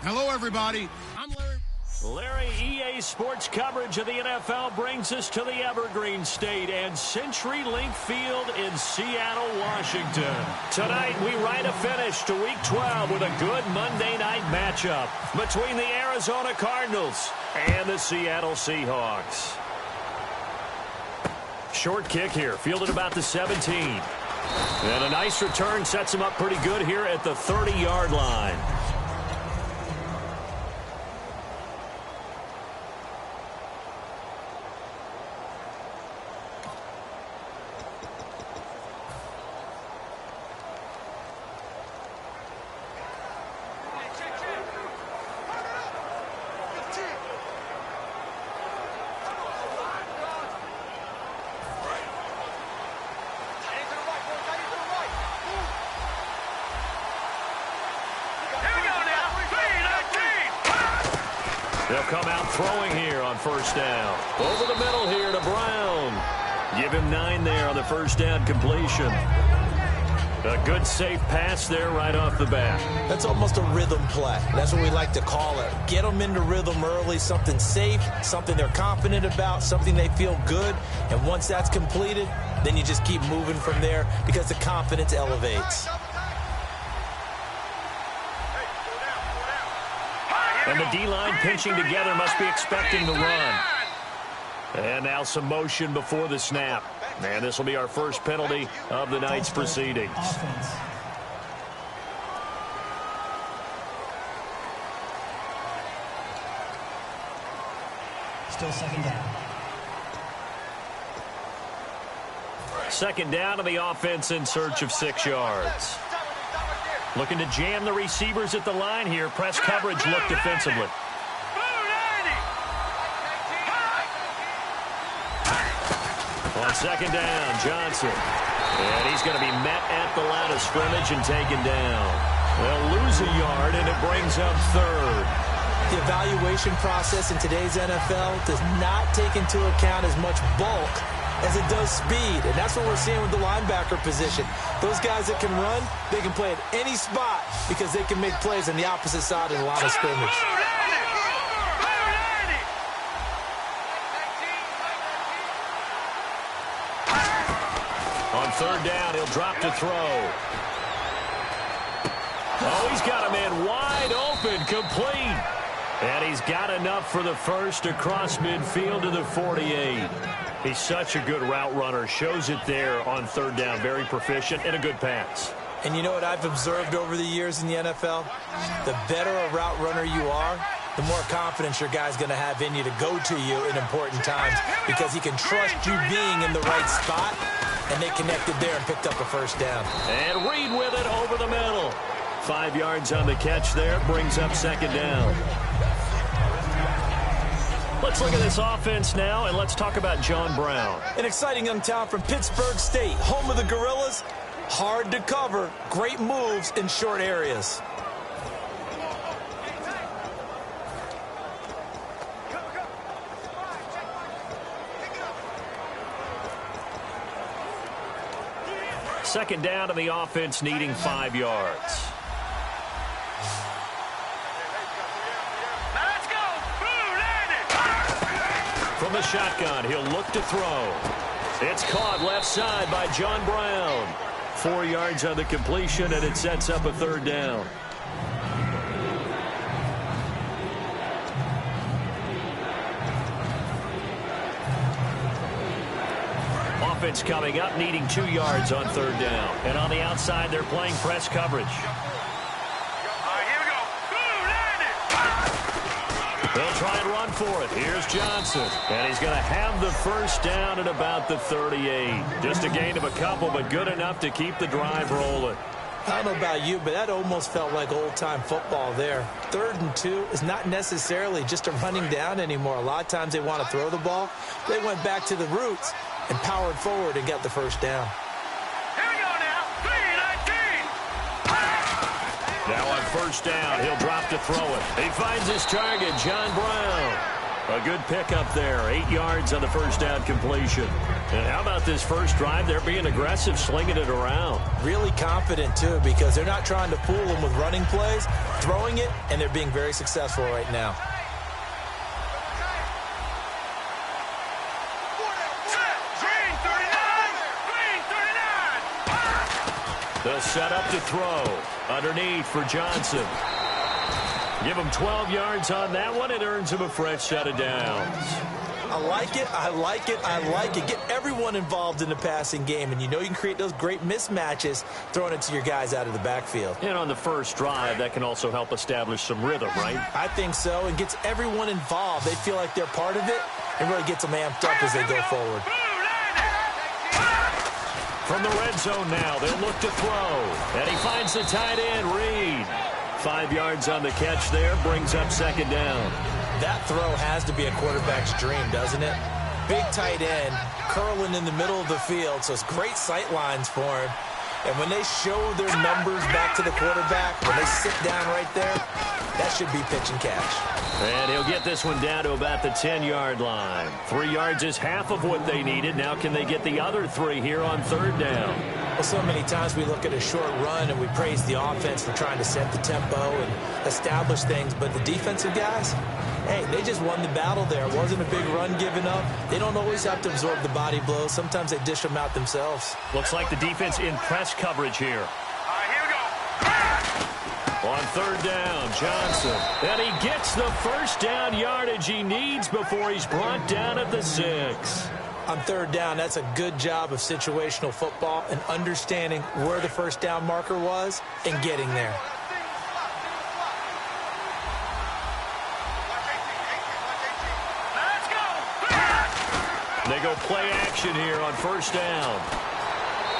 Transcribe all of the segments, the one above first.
Hello, everybody. I'm Larry, EA Sports coverage of the NFL brings us to the Evergreen State and CenturyLink Field in Seattle, Washington. Tonight, we write a finish to Week 12 with a good Monday night matchup between the Arizona Cardinals and the Seattle Seahawks. Short kick here, fielded about the 17. And a nice return sets him up pretty good here at the 30-yard line. They'll come out throwing here on first down. Over the middle here to Brown. Give him 9 there on the first down completion. A good safe pass there right off the bat. That's almost a rhythm play. That's what we like to call it. Get them into rhythm early, something safe, something they're confident about, something they feel good. And once that's completed, then you just keep moving from there because the confidence elevates. And the D-line pinching together must be expecting the run. And now some motion before the snap. And this will be our first penalty of the night's proceedings. Offense. Still second down. Second down to the offense in search of 6 yards. Looking to jam the receivers at the line here. Press coverage look defensively. On second down, Johnson. And he's going to be met at the line of scrimmage and taken down. They'll lose a yard, and it brings up third. The evaluation process in today's NFL does not take into account as much bulk as it does speed, and that's what we're seeing with the linebacker position. Those guys that can run, they can play at any spot because they can make plays on the opposite side of the line of scrimmage. On third down, he'll drop to throw. Oh, he's got a man wide open, complete. And he's got enough for the first across midfield to the 48. He's such a good route runner. Shows it there on third down. Very proficient and a good pass. And you know what I've observed over the years in the NFL? The better a route runner you are, the more confidence your guy's going to have in you to go to you in important times because he can trust you being in the right spot, and they connected there and picked up a first down. And Reed with it over the middle. 5 yards on the catch there. Brings up second down. Let's look at this offense now, and let's talk about John Brown. An exciting young talent from Pittsburgh State, home of the Gorillas. Hard to cover, great moves in short areas. Second down to the offense, needing 5 yards. From the shotgun, he'll look to throw. It's caught left side by John Brown. 4 yards on the completion, and it sets up a third down. Offense coming up, needing 2 yards on third down. And on the outside, they're playing press coverage. They'll try and run for it. Here's Johnson. And he's going to have the first down at about the 38. Just a gain of a couple, but good enough to keep the drive rolling. I don't know about you, but that almost felt like old-time football there. 3rd and 2 is not necessarily just a running down anymore. A lot of times they want to throw the ball. They went back to the roots and powered forward and got the first down. Now on first down, he'll drop to throw it. He finds his target, John Brown. A good pickup there. 8 yards on the first down completion. And how about this first drive? They're being aggressive, slinging it around. Really confident, too, because they're not trying to fool them with running plays, throwing it, and they're being very successful right now. They'll set up to throw. Underneath for Johnson. Give him 12 yards on that one. It earns him a fresh set of downs. I like it. I like it. I like it. Get everyone involved in the passing game, and you know you can create those great mismatches throwing it to your guys out of the backfield. And on the first drive, that can also help establish some rhythm, right? I think so, and gets everyone involved. They feel like they're part of it, and really gets them amped up as they go forward. From the red zone now, they'll look to throw. And he finds the tight end, Reed. 5 yards on the catch there, brings up second down. That throw has to be a quarterback's dream, doesn't it? Big tight end, curling in the middle of the field, so it's great sight lines for him. And when they show their numbers back to the quarterback, when they sit down right there, that should be pitch and catch. And he'll get this one down to about the 10-yard line. 3 yards is half of what they needed. Now can they get the other 3 here on third down? Well, so many times we look at a short run and we praise the offense for trying to set the tempo and establish things. But the defensive guys, hey, they just won the battle there. It wasn't a big run given up. They don't always have to absorb the body blows. Sometimes they dish them out themselves. Looks like the defense in press coverage here. On third down, Johnson. And he gets the first down yardage he needs before he's brought down at the 6. On third down, that's a good job of situational football and understanding where the first down marker was and getting there. They go play action here on first down.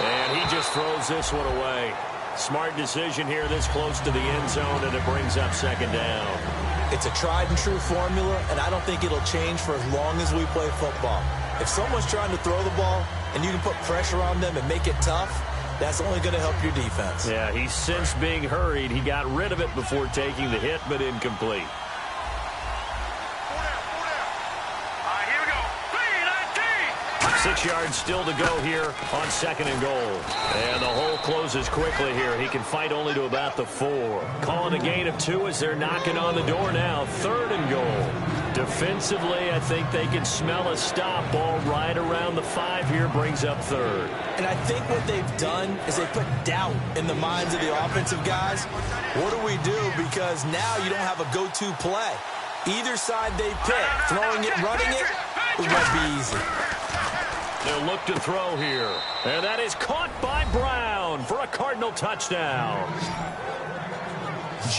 And he just throws this one away. Smart decision here this close to the end zone, and it brings up second down. It's a tried-and-true formula, and I don't think it'll change for as long as we play football. If someone's trying to throw the ball and you can put pressure on them and make it tough, that's only going to help your defense. Yeah, he's since being hurried. He got rid of it before taking the hit, but incomplete. 6 yards still to go here on second and goal. And the hole closes quickly here. He can fight only to about the 4. Calling a gain of 2 as they're knocking on the door now. Third and goal. Defensively, I think they can smell a stop. Ball right around the 5 here, brings up third. And I think what they've done is they put doubt in the minds of the offensive guys. What do we do? Because now you don't have a go-to play. Either side they pick, throwing it, running it, it won't be easy. They'll look to throw here. And that is caught by Brown for a Cardinal touchdown.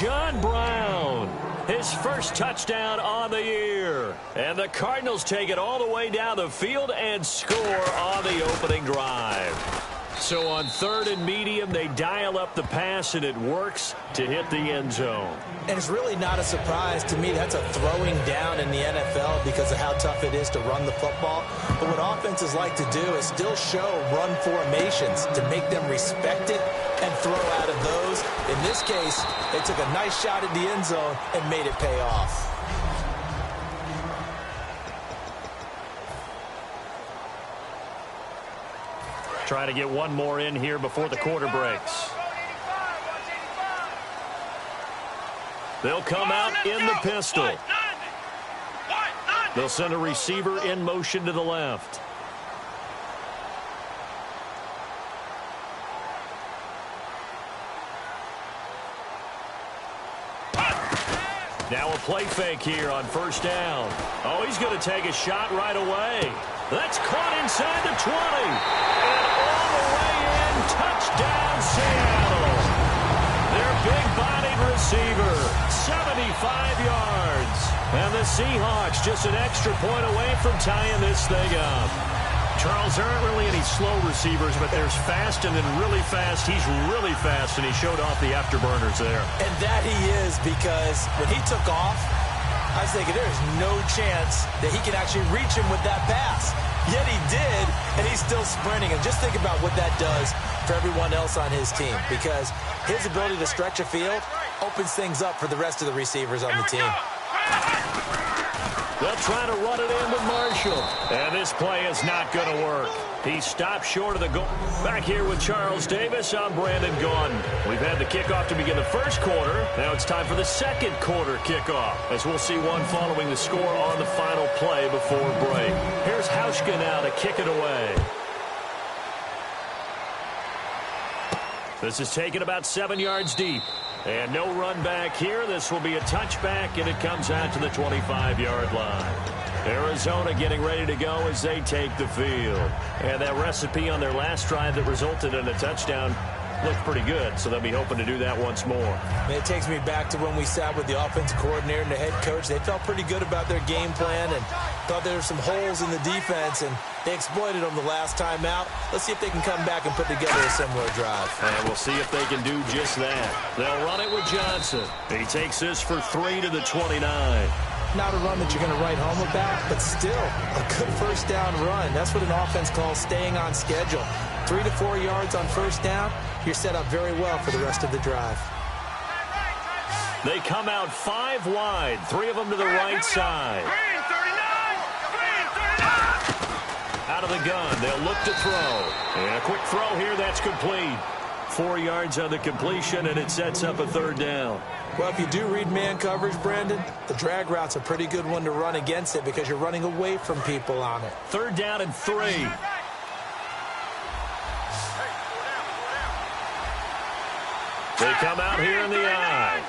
John Brown, his first touchdown on the year. And the Cardinals take it all the way down the field and score on the opening drive. So on third and medium, they dial up the pass, and it works to hit the end zone. And it's really not a surprise to me. That's a throwing down in the NFL because of how tough it is to run the football. But what offenses like to do is still show run formations to make them respect it and throw out of those. In this case, they took a nice shot at the end zone and made it pay off. Trying to get one more in here before the quarter breaks. They'll come out in the pistol. They'll send a receiver in motion to the left. Now a play fake here on first down. Oh, he's going to take a shot right away. That's caught inside the 20. And all the way in, touchdown Seattle. Their big-bodied receiver, 75 yards. And the Seahawks just an extra point away from tying this thing up. Charles, there aren't really any slow receivers, but there's fast and then really fast. He's really fast, and he showed off the afterburners there. And that he is, because when he took off, I was thinking there's no chance that he can actually reach him with that pass. Yet he did, and he's still sprinting. And just think about what that does for everyone else on his team, because his ability to stretch a field opens things up for the rest of the receivers on the team. They'll try to run it in with Marshall. And this play is not going to work. He stopped short of the goal. Back here with Charles Davis, I'm Brandon Gaudin. We've had the kickoff to begin the first quarter. Now it's time for the second quarter kickoff, as we'll see one following the score on the final play before break. Here's Hauschka now to kick it away. This is taken about 7 yards deep. And no run back here. This will be a touchback, and it comes out to the 25-yard line. Arizona getting ready to go as they take the field. And that recipe on their last drive that resulted in a touchdown looked pretty good, so they'll be hoping to do that once more. And it takes me back to when we sat with the offensive coordinator and the head coach. They felt pretty good about their game plan and thought there were some holes in the defense, and they exploited them the last time out. Let's see if they can come back and put together a similar drive. And we'll see if they can do just that. They'll run it with Johnson. He takes this for 3 to the 29. Not a run that you're going to write home about, but still a good first down run. That's what an offense calls staying on schedule. 3 to 4 yards on first down, you're set up very well for the rest of the drive. They come out 5 wide, 3 of them to the right side. Out of the gun, they'll look to throw. And a quick throw here, that's complete. 4 yards on the completion, and it sets up a third down. Well, if you do read man coverage, Brandon, the drag route's a pretty good one to run against it because you're running away from people on it. Third down and 3. They come out here in the eye.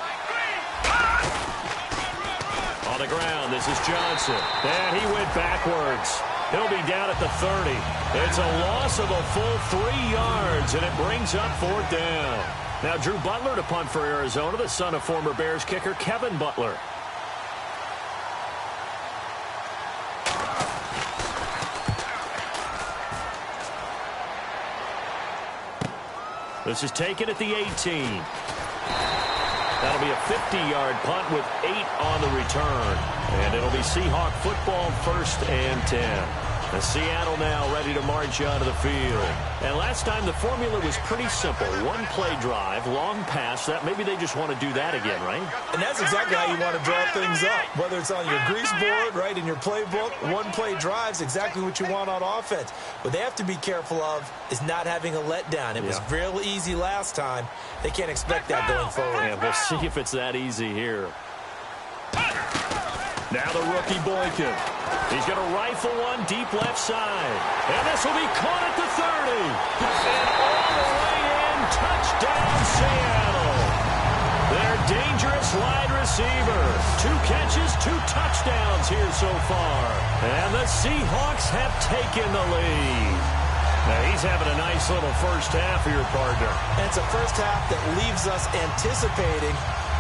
On the ground, this is Johnson. And he went backwards. He'll be down at the 30. It's a loss of a full 3 yards, and it brings up 4th down. Now Drew Butler to punt for Arizona, the son of former Bears kicker Kevin Butler. This is taken at the 18. That'll be a 50-yard punt with 8 on the return. And it'll be Seahawk football, 1st and 10. The Seattle now ready to march onto the field. And last time the formula was pretty simple. 1 play drive, long pass. That maybe they just want to do that again, right? And that's exactly how you want to draw things up. Whether it's on your grease board, right, in your playbook, 1 play drive's exactly what you want on offense. What they have to be careful of is not having a letdown. It was real easy last time. They can't expect that going forward. Yeah, we'll see if it's that easy here. Now the rookie Boykin. He's going to rifle one deep left side. And this will be caught at the 30. And all the way in. Touchdown, Seattle. Their dangerous wide receiver. 2 catches, 2 touchdowns here so far. And the Seahawks have taken the lead. Now he's having a nice little first half for your partner. And it's a first half that leaves us anticipating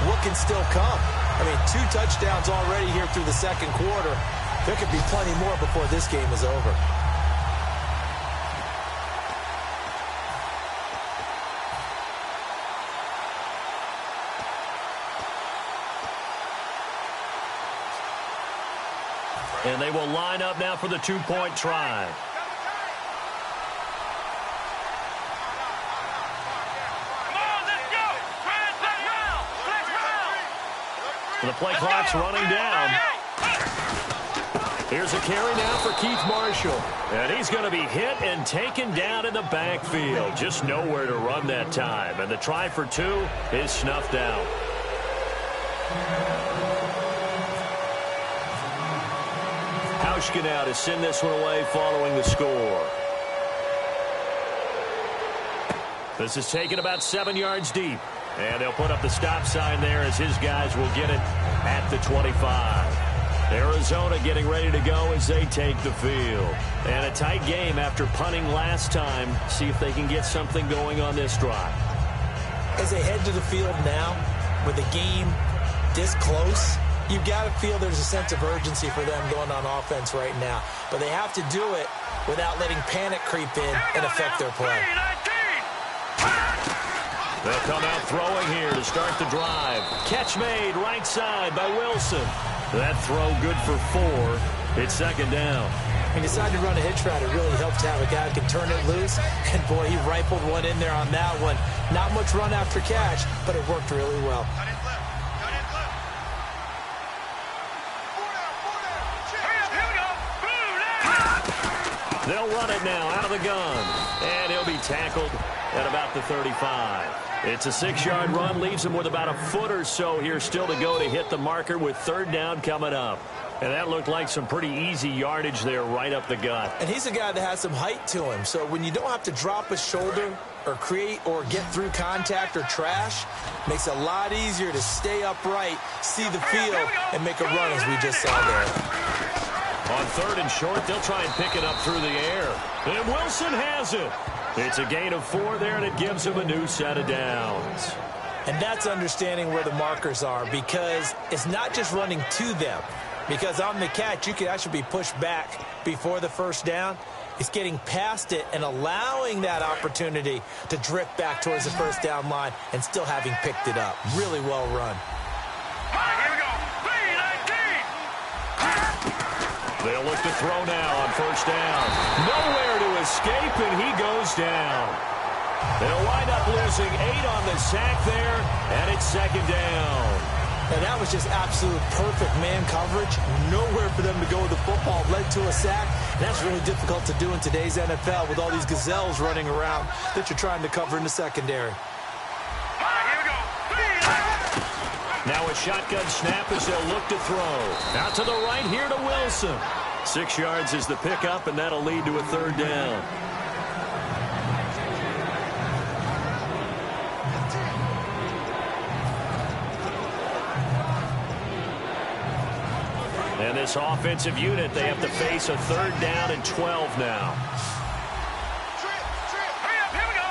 what can still come. I mean, 2 touchdowns already here through the second quarter. There could be plenty more before this game is over. And they will line up now for the 2-point try. The play clock's running down. Here's a carry now for Keith Marshall. And he's going to be hit and taken down in the backfield. Just nowhere to run that time. And the try for 2 is snuffed out. Hauschka now to send this one away following the score. This is taken about 7 yards deep. And they'll put up the stop sign there as his guys will get it at the 25. Arizona getting ready to go as they take the field. And a tight game after punting last time. See if they can get something going on this drive. As they head to the field now, with the game this close, you've got to feel there's a sense of urgency for them going on offense right now. But they have to do it without letting panic creep in and affect their play. They'll come out throwing here to start the drive. Catch made right side by Wilson. That throw good for 4. It's 2nd down. When you decide to run a hitch route, it really helps to have a guy who can turn it loose. And, boy, he rifled one in there on that one. Not much run after catch, but it worked really well. They'll run it now out of the gun. And he'll be tackled at about the 35. It's a 6-yard run, leaves him with about a foot or so here still to go to hit the marker with 3rd down coming up. And that looked like some pretty easy yardage there right up the gut. And he's a guy that has some height to him. So when you don't have to drop a shoulder or create or get through contact or trash, makes it a lot easier to stay upright, see the field, and make a run as we just saw there. On 3rd and short, they'll try and pick it up through the air. And Wilson has it. It's a gain of 4 there, and it gives him a new set of downs. And that's understanding where the markers are, because it's not just running to them. Because on the catch, you can actually be pushed back before the 1st down. It's getting past it and allowing that opportunity to drift back towards the 1st down line and still having picked it up. Really well run. All right, here we go. 3-19. They'll look to throw now on 1st down. Nowhere to escape, and he goes down. They'll wind up losing 8 on the sack there, and it's 2nd down. And that was just absolute perfect man coverage. Nowhere for them to go with the football. Led to a sack. And that's really difficult to do in today's NFL with all these gazelles running around that you're trying to cover in the secondary. All right, here we go. 3-19. Now a shotgun snap as they'll look to throw. Out to the right here to Wilson. 6 yards is the pickup, and that'll lead to a 3rd down. And this offensive unit, they have to face a 3rd down and 12 now. Hurry up, here we go.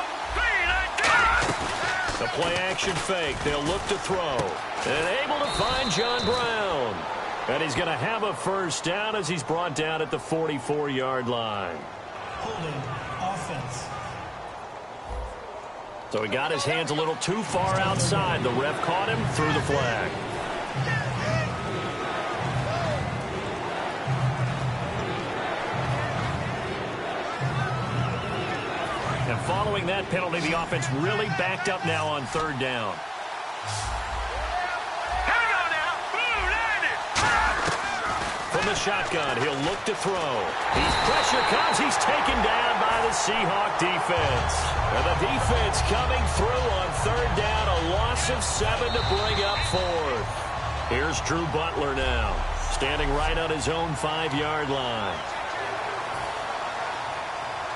3-19. The play-action fake. They'll look to throw. And able to find John Brown. And he's going to have a 1st down as he's brought down at the 44-yard line. Holding offense. So he got his hands a little too far outside. The ref caught him through the flag. And following that penalty, the offense really backed up now on 3rd down. Here we go now. Blue 90. From the shotgun, he'll look to throw. Pressure comes. He's taken down by the Seahawk defense. And the defense coming through on 3rd down. A loss of 7 to bring up 4th. Here's Drew Butler now, standing right on his own 5-yard line.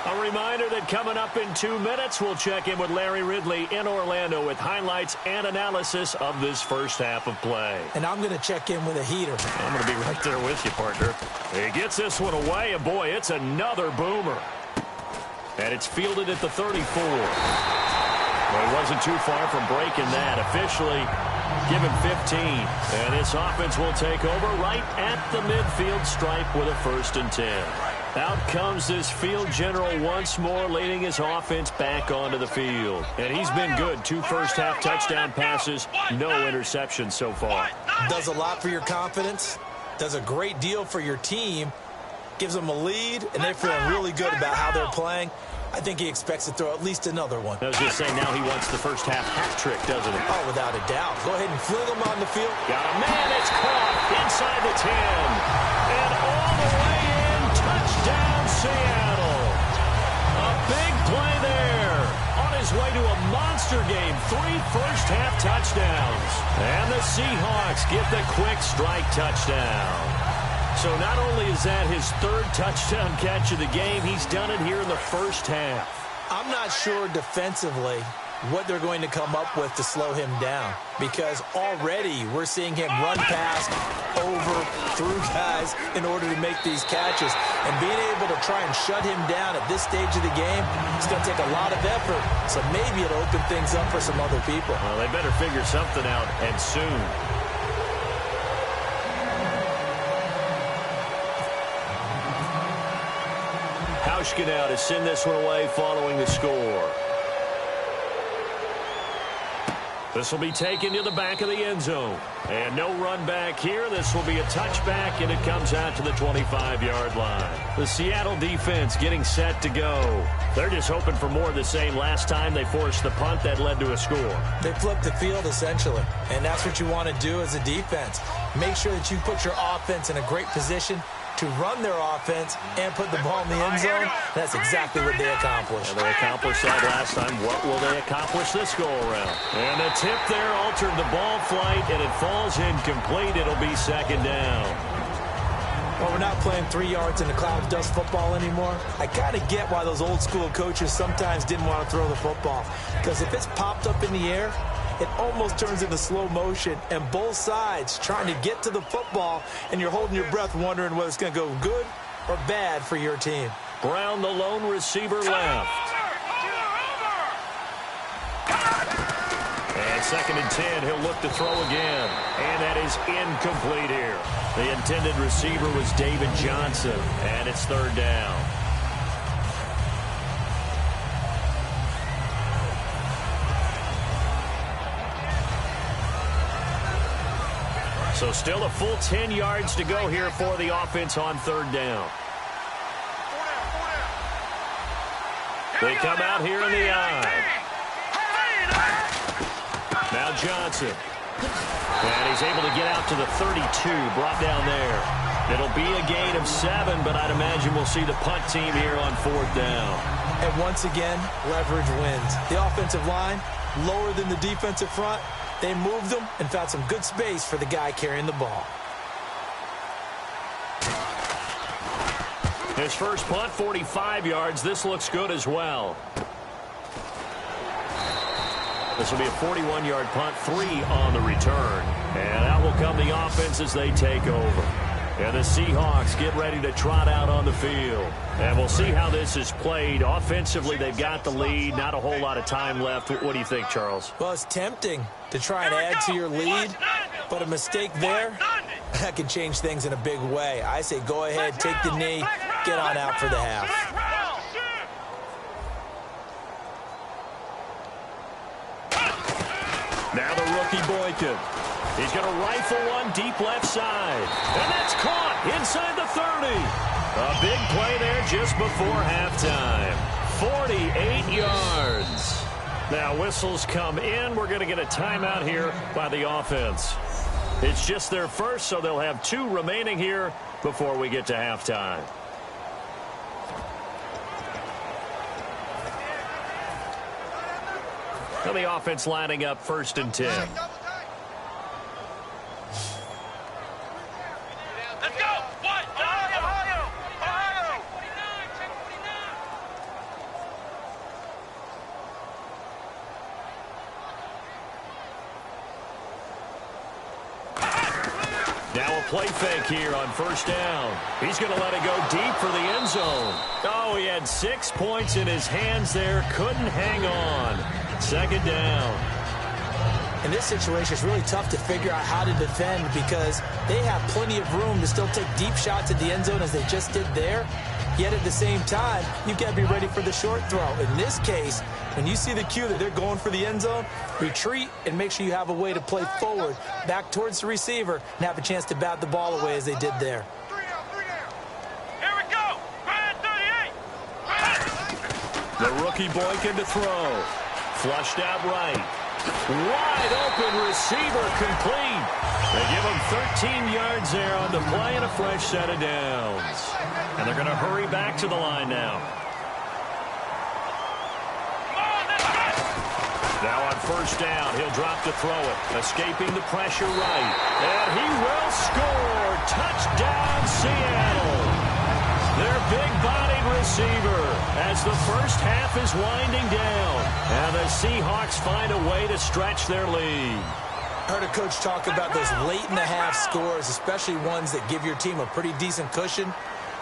A reminder that coming up in 2 minutes, we'll check in with Larry Ridley in Orlando with highlights and analysis of this first half of play. And I'm going to check in with a heater. I'm going to be right there with you, partner. He gets this one away, and boy, it's another boomer. And it's fielded at the 34. Well, he wasn't too far from breaking that. Officially, give him 15. And this offense will take over right at the midfield stripe with a 1st and 10. Out comes this field general once more, leading his offense back onto the field. And he's been good. 2 first-half touchdown passes, no interceptions so far. Does a lot for your confidence, does a great deal for your team, gives them a lead, and they're feeling really good about how they're playing. I think he expects to throw at least another one. I was just saying, now he wants the first-half hat trick, doesn't he? Oh, without a doubt. Go ahead and fling him on the field. Got a man, it's caught inside the 10. And all the way in, touchdown Seattle. A big play there. On his way to a monster game, 3 first-half touchdowns. And the Seahawks get the quick strike touchdown. So not only is that his 3rd touchdown catch of the game, he's done it here in the first half. I'm not sure defensively what they're going to come up with to slow him down, because already we're seeing him run past, over, through guys in order to make these catches. And being able to try and shut him down at this stage of the game, it's going to take a lot of effort. So maybe it'll open things up for some other people. Well, they better figure something out, and soon. Hauschka now to send this one away following the score. This will be taken to the back of the end zone. And no run back here. This will be a touchback, and it comes out to the 25-yard line. The Seattle defense getting set to go. They're just hoping for more of the same. Last time they forced the punt that led to a score. They flipped the field, essentially. And that's what you want to do as a defense. Make sure that you put your offense in a great position to run their offense and put the ball in the end zone. That's exactly what they accomplished. And they accomplished that last time. What will they accomplish this go-around? And the tip there altered the ball flight, and it falls incomplete. It'll be second down. Well, we're not playing 3 yards in the cloud of dust football anymore. I kind of get why those old school coaches sometimes didn't want to throw the football. Because if it's popped up in the air, it almost turns into slow motion, and both sides trying to get to the football, and you're holding your breath wondering whether it's going to go good or bad for your team. Brown, the lone receiver, left. And 2nd and 10, he'll look to throw again. And that is incomplete here. The intended receiver was David Johnson, and it's 3rd down. So still a full 10 yards to go here for the offense on 3rd down. They come out here in the eye. Now Johnson. And he's able to get out to the 32, brought down there. It'll be a gain of 7, but I'd imagine we'll see the punt team here on 4th down. And once again, leverage wins. The offensive line, lower than the defensive front. They moved them and found some good space for the guy carrying the ball. His first punt, 45 yards. This looks good as well. This will be a 41-yard punt, 3 on the return. And out will come the offense as they take over. And the Seahawks get ready to trot out on the field. And we'll see how this is played. Offensively, they've got the lead. Not a whole lot of time left. What do you think, Charles? Well, it's tempting to try and add to your lead, but a mistake there, that can change things in a big way. I say go ahead, take the knee, get on out for the half. Now the rookie Boykin. He's going to rifle one deep left side. And that's caught inside the 30. A big play there just before halftime. 48 yards. Now whistles come in. We're going to get a timeout here by the offense. It's just their first, so they'll have 2 remaining here before we get to halftime. Now the offense lining up 1st and 10. Let's go! What? Ohio! Now a play fake here on 1st down. He's going to let it go deep for the end zone. Oh, he had 6 points in his hands there. Couldn't hang on. 2nd down. In this situation, it's really tough to figure out how to defend because they have plenty of room to still take deep shots at the end zone as they just did there. Yet at the same time, you've got to be ready for the short throw. In this case, when you see the cue that they're going for the end zone, retreat and make sure you have a way to play forward, back towards the receiver, and have a chance to bat the ball away as they did there. Here we go! Brad 38! The rookie Boykin to throw. Flushed out right. Wide open receiver complete. They give him 13 yards there on the play and a fresh set of downs. And they're going to hurry back to the line now. Now on 1st down, he'll drop to throw it. Escaping the pressure right. And he will score. Touchdown, Seattle. Their big-bodied receiver as the first half is winding down. And the Seahawks find a way to stretch their lead. I heard a coach talk about those late-in-the-half scores, especially ones that give your team a pretty decent cushion.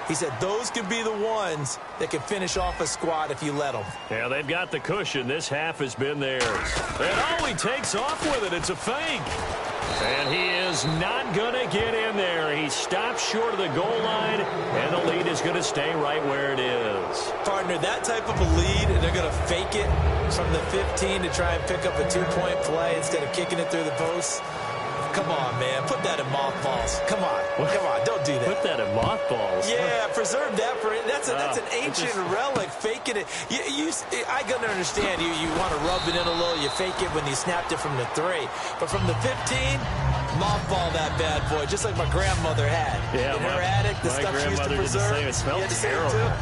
He said those could be the ones that can finish off a squad if you let them. Yeah, they've got the cushion. This half has been theirs. And oh, he takes off with it. It's a fake. And he is not going to get in there. He stops short of the goal line, and the lead is going to stay right where it is. Partner, that type of a lead, and they're going to fake it from the 15 to try and pick up a 2-point play instead of kicking it through the post. come on, man. Put that in mothballs. Come on. Come on. Don't do that. Put that in mothballs? Yeah, preserve that for it. That's an ancient relic. Faking it. I can understand you want to rub it in a little. You fake it when you snapped it from the 3. But from the 15, mothball that bad boy, just like my grandmother had. Yeah, in her attic, the stuff she used to preserve. It smelled terrible.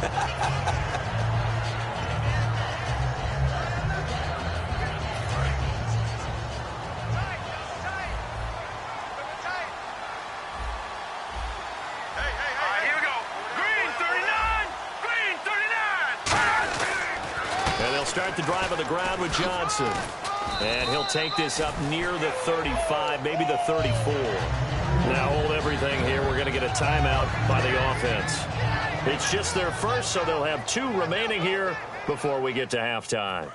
Start the drive on the ground with Johnson. And he'll take this up near the 35, maybe the 34. Now hold everything here. We're going to get a timeout by the offense. It's just their first, so they'll have 2 remaining here before we get to halftime.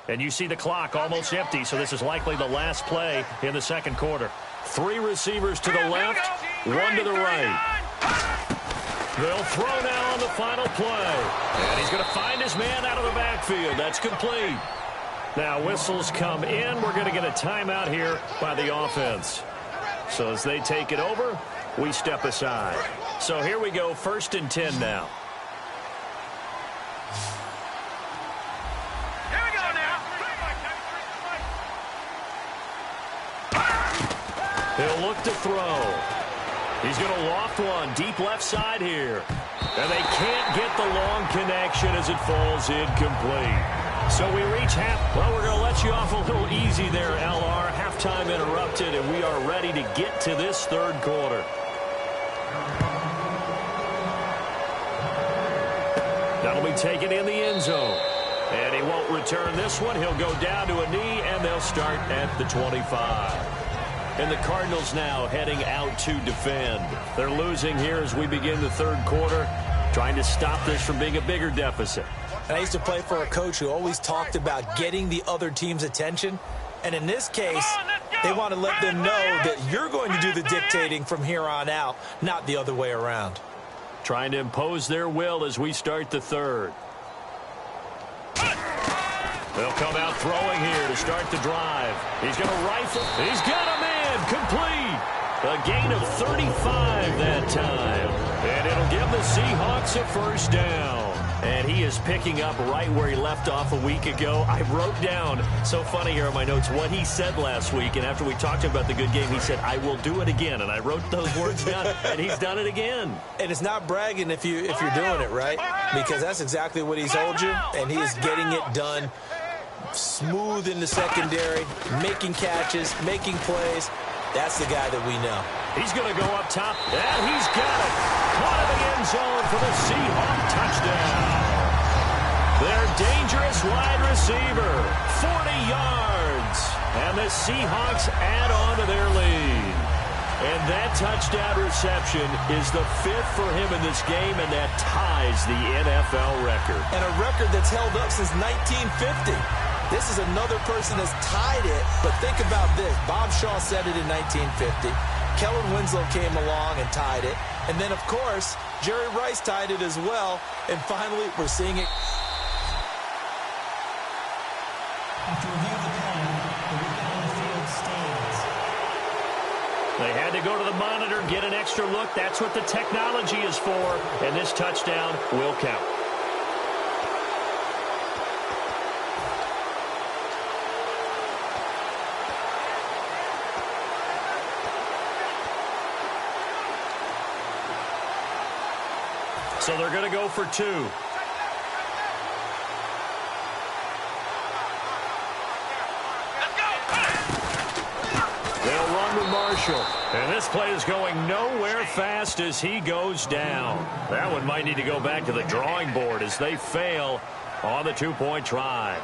And you see the clock almost empty, so this is likely the last play in the second quarter. 3 receivers to the left, 1 to the right. They'll throw now on the final play. And he's going to find his man out of the backfield. That's complete. Now whistles come in. We're going to get a timeout here by the offense. So as they take it over, we step aside. So here we go, 1st and 10 now. Here we go now. He'll look to throw. He's going to loft one deep left side here. And they can't get the long connection as it falls incomplete. So we reach half. Well, we're going to let you off a little easy there, LR. Halftime interrupted, and we are ready to get to this third quarter. That'll be taken in the end zone. And he won't return this one. He'll go down to a knee, and they'll start at the 25. And the Cardinals now heading out to defend. They're losing here as we begin the third quarter, trying to stop this from being a bigger deficit. And I used to play for a coach who always talked about getting the other team's attention. And in this case, they want to let them know that you're going to do the dictating from here on out, not the other way around. Trying to impose their will as we start the third. They'll come out throwing here to start the drive. He's going to rifle. He's got a man. Complete. A gain of 35 that time. And it'll give the Seahawks a first down. And he is picking up right where he left off a week ago. I wrote down, so funny here in my notes, what he said last week. And after we talked about the good game, he said, I will do it again. And I wrote those words down, and he's done it again. And it's not bragging if you're doing it, right? Because that's exactly what he's told you, and he is getting it done. Smooth in the secondary, making catches, making plays. That's the guy that we know. He's going to go up top, and he's got it. Caught in the end zone for the Seahawk touchdown. Their dangerous wide receiver, 40 yards. And the Seahawks add on to their lead. And that touchdown reception is the 5th for him in this game, and that ties the NFL record. And a record that's held up since 1950. This is another person that's tied it, but think about this. Bob Shaw said it in 1950. Kellen Winslow came along and tied it. And then, of course, Jerry Rice tied it as well. And finally, we're seeing it. After review of the play, the weekend on the field stands. They had to go to the monitor, get an extra look. That's what the technology is for. And this touchdown will count. So they're going to go for 2. They'll run with Marshall. And this play is going nowhere fast as he goes down. That one might need to go back to the drawing board as they fail on the 2-point try.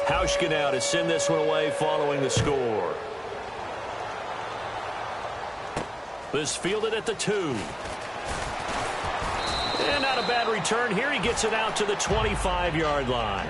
Hauschka now to send this one away following the score. This fielded at the 2. And not a bad return here. He gets it out to the 25-yard line.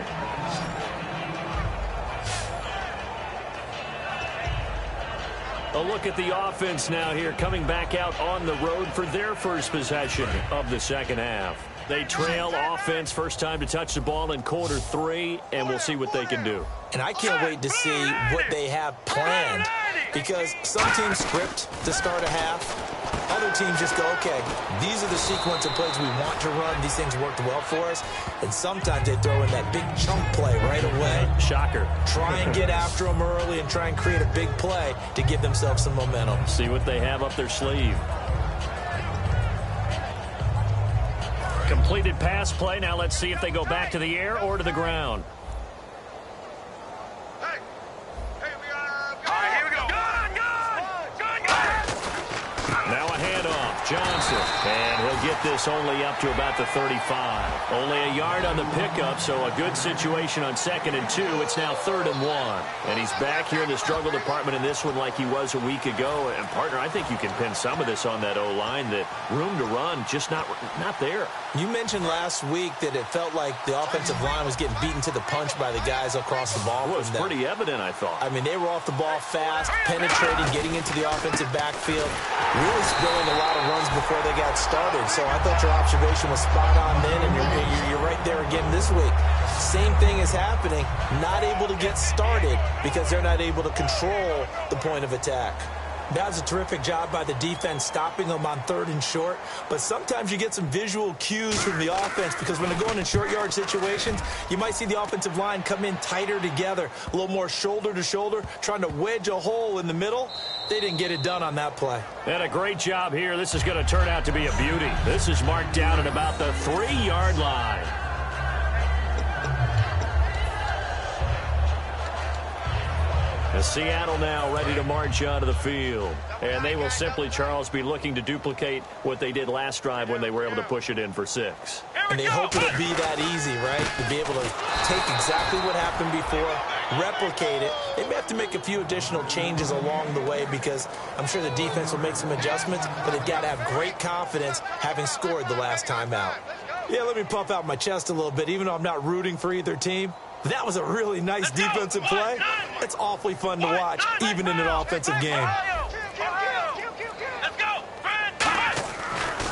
A look at the offense now here, coming back out on the road for their first possession of the second half. They trail offense first time to touch the ball in quarter 3, and we'll see what they can do. And I can't wait to see what they have planned, because some teams script to start a half. Other teams just go, okay, these are the sequence of plays we want to run. These things worked well for us. And sometimes they throw in that big chunk play right away. Shocker. Try and get after them early and try and create a big play to give themselves some momentum. See what they have up their sleeve. Completed pass play. Now let's see if they go back to the air or to the ground. Now a handoff. Johnson. And he'll get this only up to about the 35. Only a yard on the pickup, so a good situation on 2nd and 2. It's now 3rd and 1. And he's back here in the struggle department in this one like he was a week ago. And, partner, I think you can pin some of this on that O-line. That room to run, just not there. You mentioned last week that it felt like the offensive line was getting beaten to the punch by the guys across the ball. Well, it was pretty evident, I thought. I mean, they were off the ball fast, penetrating, getting into the offensive backfield, really spilling a lot of runs before they got started. So I thought your observation was spot on then, and you're right there again this week. Same thing is happening, not able to get started because they're not able to control the point of attack. That was a terrific job by the defense stopping them on 3rd and short. But sometimes you get some visual cues from the offense, because when they're going in short yard situations, you might see the offensive line come in tighter together, a little more shoulder to shoulder, trying to wedge a hole in the middle. They didn't get it done on that play. And a great job here. This is going to turn out to be a beauty. This is marked down at about the 3-yard line. Seattle now ready to march onto the field. And they will simply, Charles, be looking to duplicate what they did last drive when they were able to push it in for 6. And they hope it'll be that easy, right? To be able to take exactly what happened before, replicate it. They may have to make a few additional changes along the way, because I'm sure the defense will make some adjustments, but they've got to have great confidence having scored the last time out. Yeah, let me puff out my chest a little bit, even though I'm not rooting for either team. That was a really nice defensive play. It's awfully fun to watch, even in an offensive game.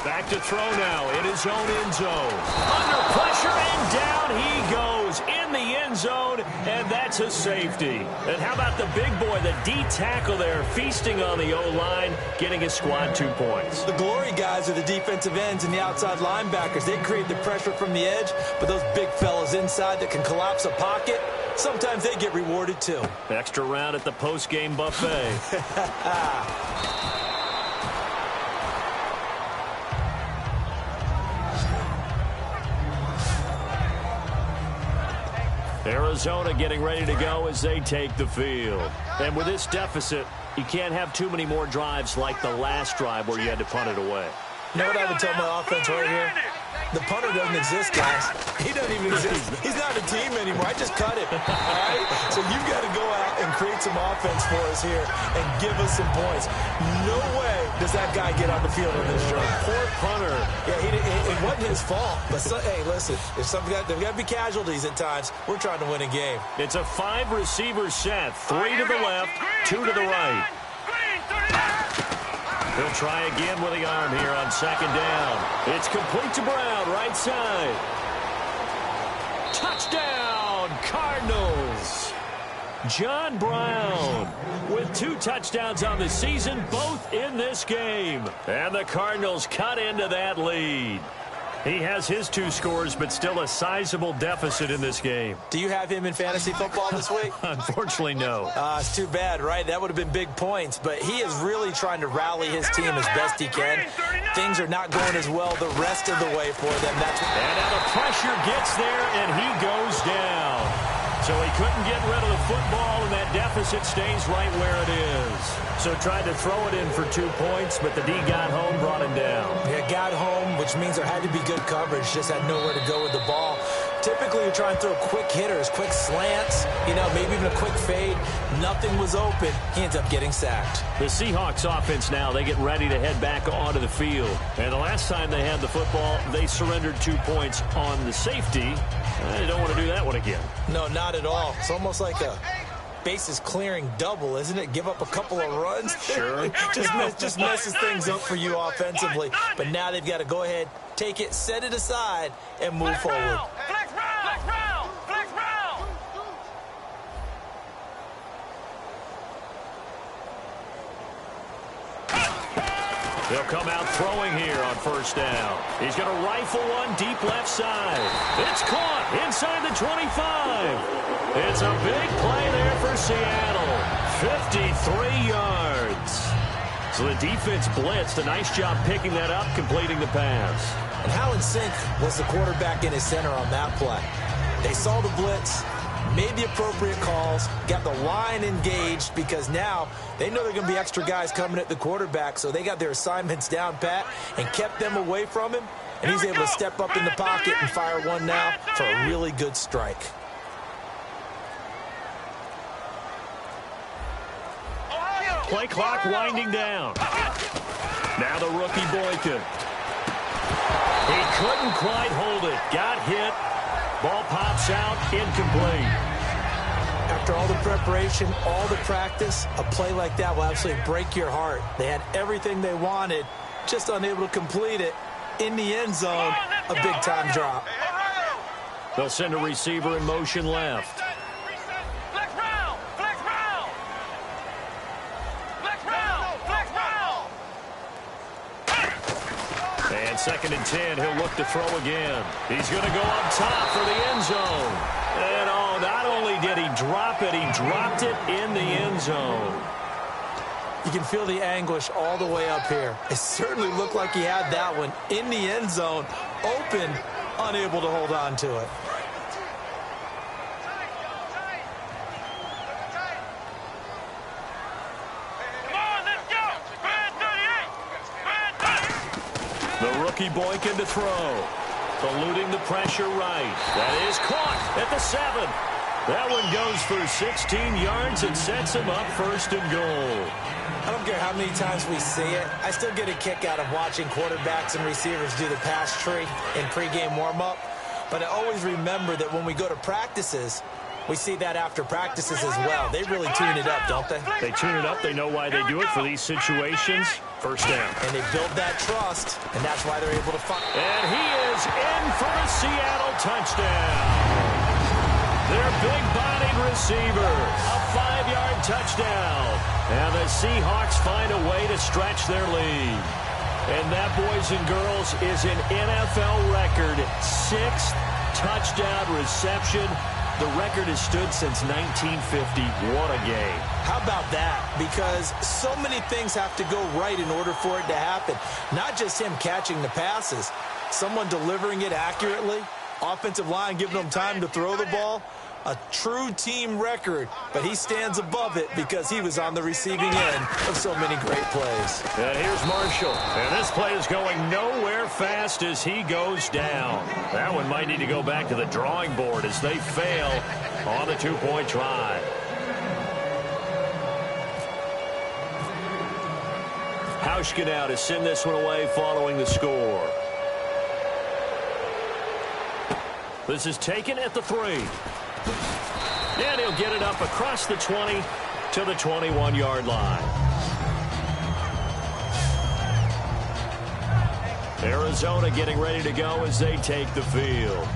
Back to throw now in his own end zone. Under pressure, and down he goes in the end zone, and that's a safety. And how about the big boy, the D tackle there, feasting on the O-line, getting his squad 2 points. The glory guys are the defensive ends and the outside linebackers. They create the pressure from the edge, but those big fellas inside that can collapse a pocket, sometimes they get rewarded too. Extra round at the post-game buffet. Arizona getting ready to go as they take the field. And with this deficit, you can't have too many more drives like the last drive where you had to punt it away. You know what I would tell my offense right here? The punter doesn't exist, guys. He doesn't even exist. He's not a team anymore. I just cut him. All right? So you've got to go out and create some offense for us here and give us some points. No way does that guy get on the field on this drive. Poor punter. Yeah, it wasn't his fault. But, hey, listen, if there's got to be casualties at times. We're trying to win a game. It's a 5-receiver set. 3 to the left, 2 to the right. He'll try again with the arm here on 2nd down. It's complete to Brown, right side. Touchdown, Cardinals. John Brown with 2 touchdowns on the season, both in this game. And the Cardinals cut into that lead. He has his 2 scores, but still a sizable deficit in this game. Do you have him in fantasy football this week? Unfortunately, no. It's too bad, right? That would have been big points. But he is really trying to rally his team as best he can. Things are not going as well the rest of the way for them. And now the pressure gets there, and he goes down. So he couldn't get rid of the football, and that deficit stays right where it is. So tried to throw it in for 2 points, but the D got home, brought him down. Yeah, got home, which means there had to be good coverage. Just had nowhere to go with the ball. Typically, you're trying to throw quick hitters, quick slants, maybe even a quick fade. Nothing was open. He ends up getting sacked. The Seahawks offense now, they get ready to head back onto the field. And the last time they had the football, they surrendered 2 points on the safety. They don't want to do that one again. No, not at all. It's almost like bases clearing double, isn't it? Give up a couple of runs. Sure. just messes things up for you offensively. But now they've got to go ahead, take it, set it aside, and move forward. Flex round! Flex round! They'll come out throwing here on first down. He's going to rifle one deep left side. It's caught inside the 25. It's a big play there for Seattle. 53 yards. So the defense blitzed. A nice job picking that up, completing the pass. And how in sync was the quarterback in his center on that play? They saw the blitz, made the appropriate calls, got the line engaged, because now they know there are going to be extra guys coming at the quarterback, so they got their assignments down pat and kept them away from him, and he's able to step up in the pocket and fire one now for a really good strike. Play clock winding down. Now the rookie Boykin. He couldn't quite hold it. Got hit. Ball pops out, incomplete. After all the preparation, all the practice, a play like that will absolutely break your heart. They had everything they wanted, just unable to complete it. In the end zone, a big-time drop. They'll send a receiver in motion left. Flex round! Flex round! Flex round! Flex round! And 2nd and 10, he'll look to throw again. He's going to go up top for the end zone. And oh, not only did he drop it, he dropped it in the end zone. You can feel the anguish all the way up here. It certainly looked like he had that one in the end zone, open, unable to hold on to it. Come on, let's go! Red 38! Red 38! The rookie Boykin to throw. Eluding the pressure right. That is caught at the 7. That one goes for 16 yards and sets him up 1st and goal. I don't care how many times we see it. I still get a kick out of watching quarterbacks and receivers do the pass tree in pregame warm-up. But I always remember that when we go to practices, we see that after practices as well. They really tune it up, don't they? They tune it up. They know why they do it for these situations. First down. And they build that trust, and that's why they're able to find. And he is in for a Seattle touchdown. Their big-bodied receiver, a 5-yard touchdown. And the Seahawks find a way to stretch their lead. And that, boys and girls, is an NFL record 6th touchdown reception. The record has stood since 1950. What a game. How about that? Because so many things have to go right in order for it to happen. Not just him catching the passes, someone delivering it accurately, offensive line giving them time to throw the ball. A true team record, but he stands above it because he was on the receiving end of so many great plays. And here's Marshall. And this play is going nowhere fast as he goes down. That one might need to go back to the drawing board as they fail on the 2-point try. Hauschka now to send this one away following the score. This is taken at the 3. And he'll get it up across the 20 to the 21-yard line. Arizona getting ready to go as they take the field.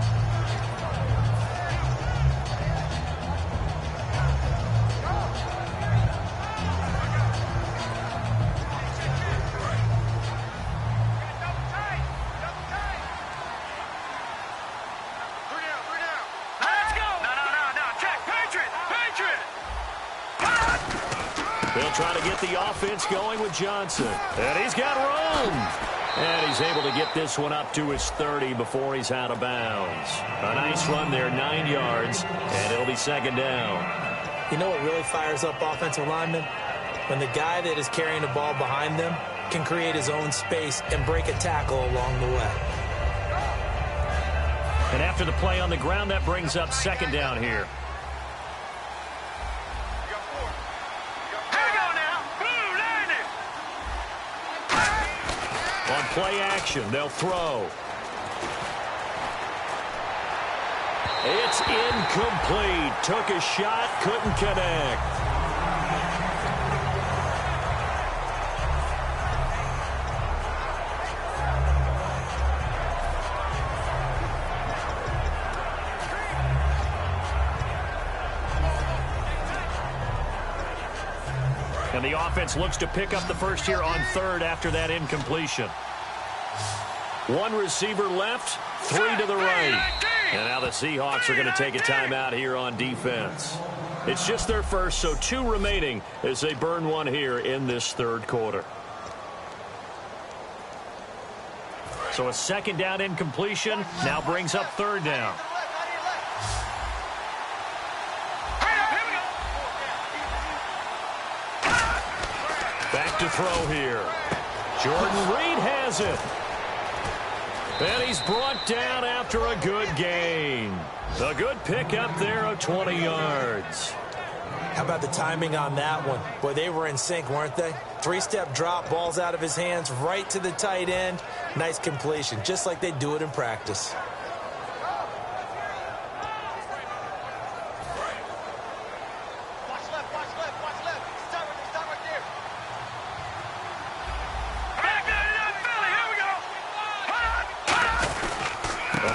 They'll try to get the offense going with Johnson. And he's got room. And he's able to get this one up to his 30 before he's out of bounds. A nice run there, 9 yards, and it'll be 2nd down. You know what really fires up offensive linemen? When the guy that is carrying the ball behind them can create his own space and break a tackle along the way. And after the play on the ground, that brings up 2nd down here. On play action, they'll throw. It's incomplete. Took a shot, couldn't connect. And the offense looks to pick up the first here on third after that incompletion. One receiver left, three to the right. And now the Seahawks are going to take a timeout here on defense. It's just their first, so two remaining as they burn one here in this third quarter. So a second down incompletion now brings up third down. Back to throw here. Jordan Reed has it. And he's brought down after a good gain. A good pickup there of 20 yards. How about the timing on that one? Boy, they were in sync, weren't they? Three-step drop, balls out of his hands, right to the tight end. Nice completion, just like they do it in practice.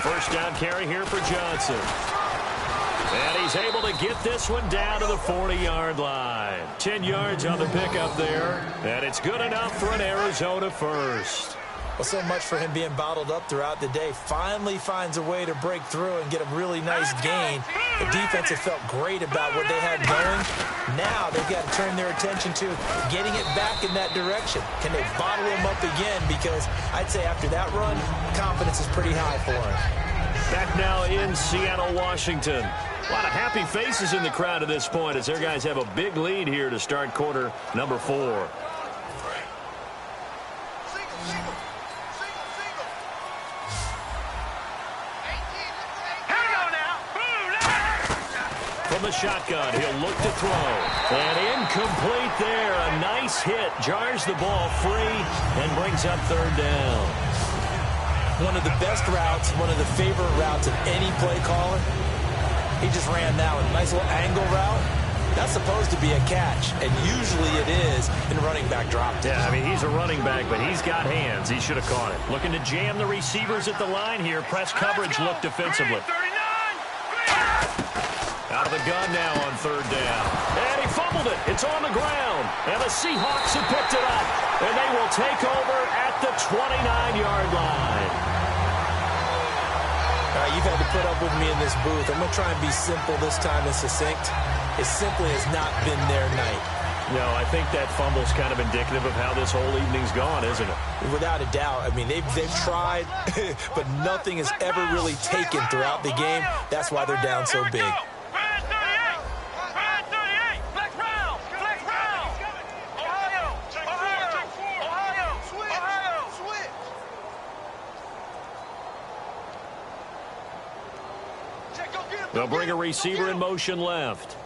First down carry here for Johnson. And he's able to get this one down to the 40-yard line. 10 yards on the pickup there. And it's good enough for an Arizona first. Well, so much for him being bottled up throughout the day. Finally finds a way to break through and get a really nice gain. The defense have felt great about what they had going. Now they've got to turn their attention to getting it back in that direction. Can they bottle him up again? Because I'd say after that run, confidence is pretty high for him. Back now in Seattle, Washington. A lot of happy faces in the crowd at this point as their guys have a big lead here to start quarter number 4. From the shotgun, he'll look to throw. And incomplete there. A nice hit. Jars the ball free and brings up third down. One of the best routes, one of the favorite routes of any play caller. He just ran that one. Nice little angle route. That's supposed to be a catch, and usually it is in running back drop. Yeah, I mean, he's a running back, but he's got hands. He should have caught it. Looking to jam the receivers at the line here. Press coverage look defensively. Out of the gun now on third down. And he fumbled it. It's on the ground. And the Seahawks have picked it up. And they will take over at the 29-yard line. You've had to put up with me in this booth. I'm going to try and be simple this time and succinct. It simply has not been their night. No, I think that fumble's kind of indicative of how this whole evening's gone, isn't it? Without a doubt. I mean, they've tried, but nothing has ever really taken throughout the game. That's why they're down so big. They'll bring a receiver in motion left.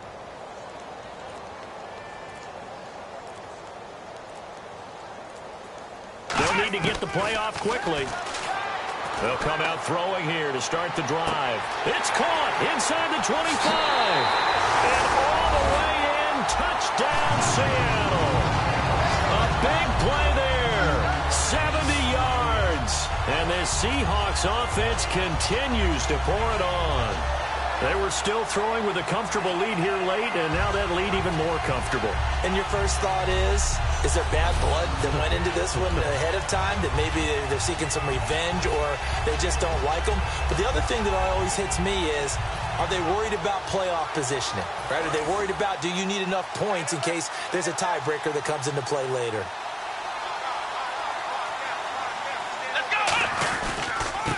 They'll need to get the play off quickly. They'll come out throwing here to start the drive. It's caught inside the 25. And all the way in, touchdown Seattle. A big play there. 70 yards. And the Seahawks offense continues to pour it on. They were still throwing with a comfortable lead here late, and now that lead even more comfortable. And your first thought is there bad blood that went into this one ahead of time, that maybe they're seeking some revenge or they just don't like them? But the other thing that always hits me is, are they worried about playoff positioning? Right? Are they worried about, do you need enough points in case there's a tiebreaker that comes into play later?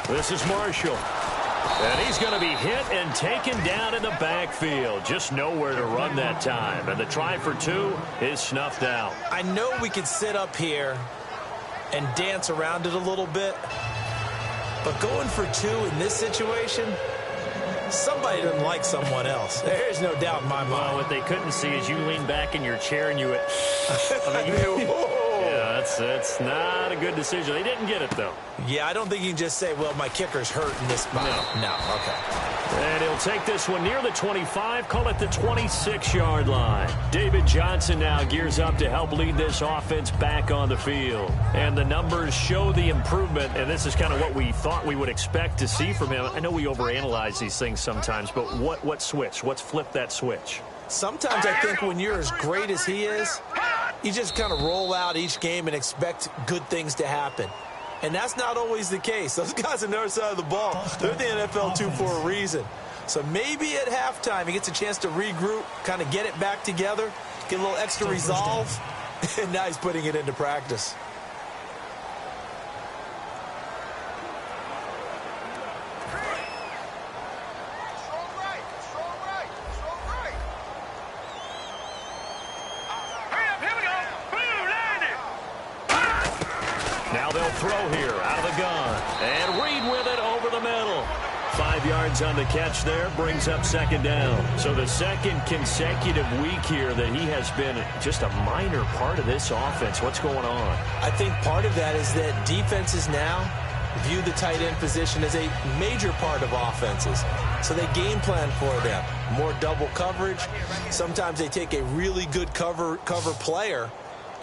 This is Marshall. And he's going to be hit and taken down in the backfield. Just nowhere to run that time. And the try for two is snuffed out. I know we could sit up here and dance around it a little bit. But going for two in this situation, somebody doesn't like someone else. There's no doubt in my mind. Well, what they couldn't see is you lean back in your chair and you went, yeah, that's not a good decision. They didn't get it, though. Yeah, I don't think you can just say, well, my kicker's hurt in this spot. No. Okay. And he'll take this one near the 25, call it the 26-yard line. David Johnson now gears up to help lead this offense back on the field. And the numbers show the improvement, and this is kind of what we thought we would expect to see from him. I know we overanalyze these things sometimes, but what switch? What's flipped that switch? Sometimes I think when you're as great as he is, you just kind of roll out each game and expect good things to happen. And that's not always the case. Those guys on the other side of the ball, they're the NFL 2 for a reason. So maybe at halftime he gets a chance to regroup, kind of get it back together, get a little extra resolve, and now he's putting it into practice. Throw here out of the gun. And Reed with it over the middle. 5 yards on the catch there, brings up second down. So the second consecutive week here that he has been just a minor part of this offense. What's going on? I think part of that is that defenses now view the tight end position as a major part of offenses. So they game plan for them. More double coverage. Sometimes they take a really good cover player